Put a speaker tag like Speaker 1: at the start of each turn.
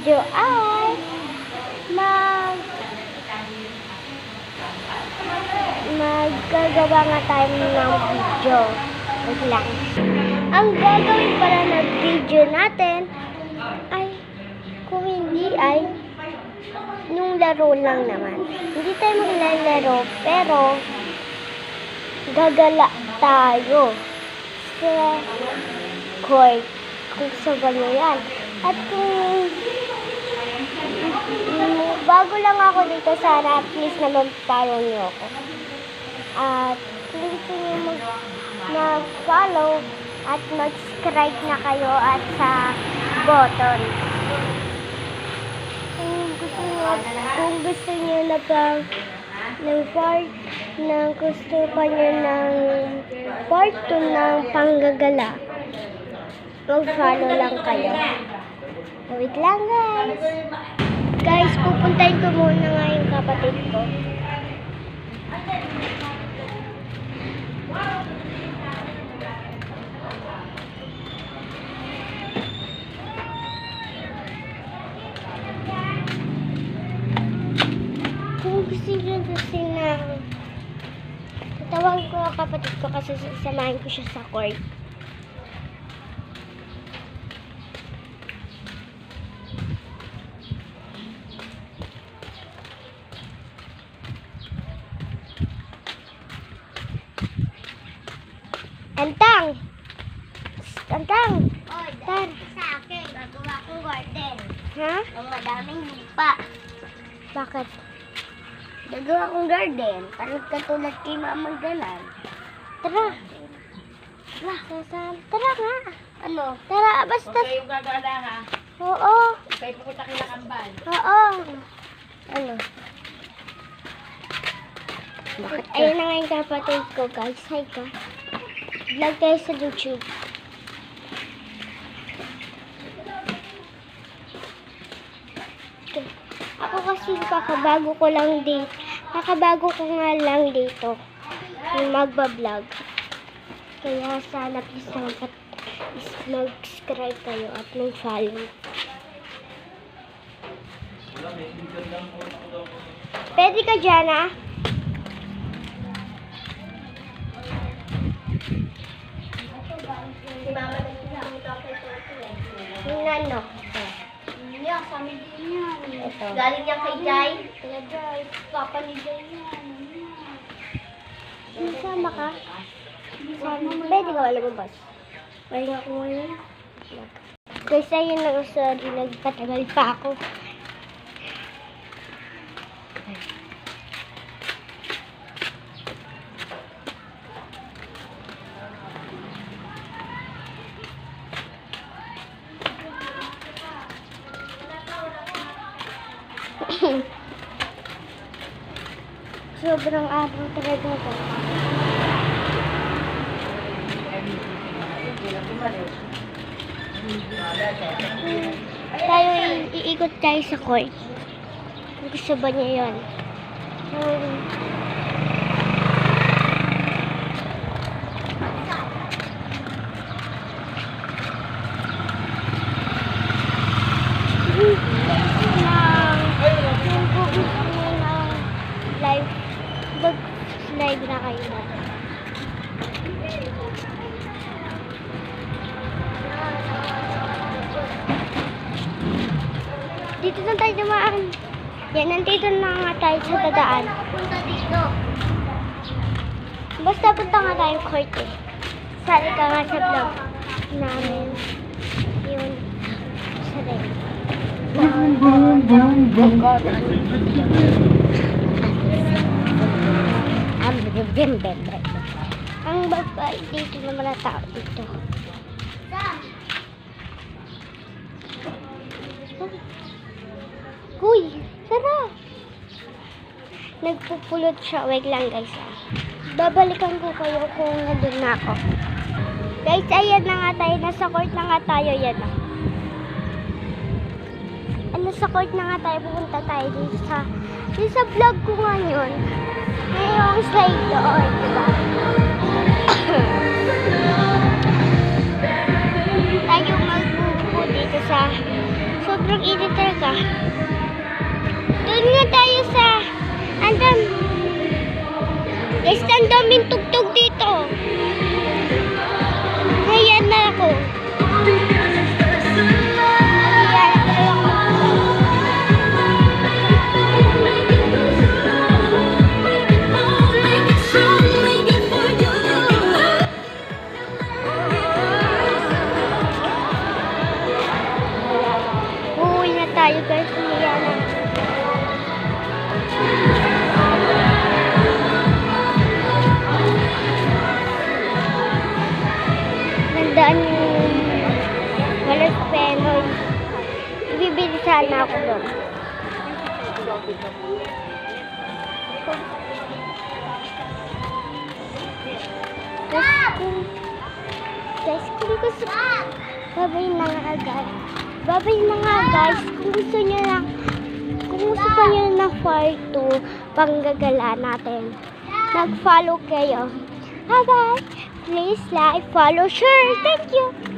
Speaker 1: video ay maggagawa nga tayo ng video. Wait lang. Ang gagawin pala ng video natin ay, kung hindi ay, nung laro lang naman. Hindi tayo maglalaro, pero gagala tayo sa court. Kung saban nyo yan. At kung bago lang ako dito, sana please naman follow nyo ako. At kung gusto nyo mag-follow at mag-subscribe na kayo at sa button. Kung gusto nyo na pang gusto pa nyo ng part 2 ng panggagala, mag-follow lang kayo. Wait lang guys. Guys, pupuntahin ko muna nga yung kapatid ko. Kung gusto nyo kasi na tatawag ko ang kapatid ko kasi sasamahin ko siya sa court. Tantang! Tantang!
Speaker 2: Oy,
Speaker 1: Tar!
Speaker 2: sa akin, gagawa kong garden.
Speaker 1: Ha?
Speaker 2: Ang madaming lupa.
Speaker 1: Bakit?
Speaker 2: Gagawa kong garden. Parang katulad kay Mamang Ganan.
Speaker 1: Tara! Tara nga!
Speaker 2: Ano?
Speaker 1: Tara, basta!
Speaker 3: Huwag kayong gagala ha.
Speaker 1: Oo!
Speaker 3: Huwag kayo pupunta kay Lakambal.
Speaker 1: Oo!
Speaker 2: Ano?
Speaker 1: Bakit? Ayun na nga yung kapatid ko, guys. Hi ka. Vlog tayo sa YouTube. Okay. Ako kasi kakabago ko lang dito. Kakabago ko nga lang dito. Yung magbablog. Kaya sana please naman mag-subscribe kayo at mag-follow. Pwede ka dyan ah.
Speaker 2: Si Mama nagsasamito ako kay Toto eh.
Speaker 1: Yung nano.
Speaker 2: Niya, kami din yan.
Speaker 1: Ito.
Speaker 2: Galing yan kay Jai.
Speaker 1: Kaya Jai, papa ni Jai yan. Sama ka? Sama. Pwede ka wala lumabas. Wala nga ako ngayon. Guys, ayun lang. Sorry, nagpatagal pa ako. Sobrang araw talaga ko. Tayo iikot tayo sa court. Gusto ba niya yun? Live na kayo na. Dito na tayo dumaan. Yan, nandito na nga tayo sa dadaan.
Speaker 2: Punta dito.
Speaker 1: Basta punta nga tayo court eh. Sali ka nga sa vlog namin. Yun. Sali. Ang babae dito naman na tao dito. Uy, sarap! Nagpupulot siya. Wait lang guys. Babalikan ko kayo kung nandun na ako. Guys, ayan na nga tayo. Nasa court na nga tayo. Yan na. Nasa court na nga tayo. Pupunta tayo dito sa vlog ko ngayon. Ngayong slide doon. Diba? tayo magbubuko dito sa sobrang init talaga ka. Doon nga tayo sa... Andam. Guys, ang daming tugtog dito. Ayan na ako. Uuwi na tayo guys. Umiya na. Nandaan yung walang penoy. Ibibili sana ako doon. Guys, kung gusto babay na nga guys. Babay na nga guys. Kung gusto nyo lang, kung gusto pa nyo ng part 2, panggagala natin. Mag-follow kayo. Bye-bye. Please like, follow, share. Thank you.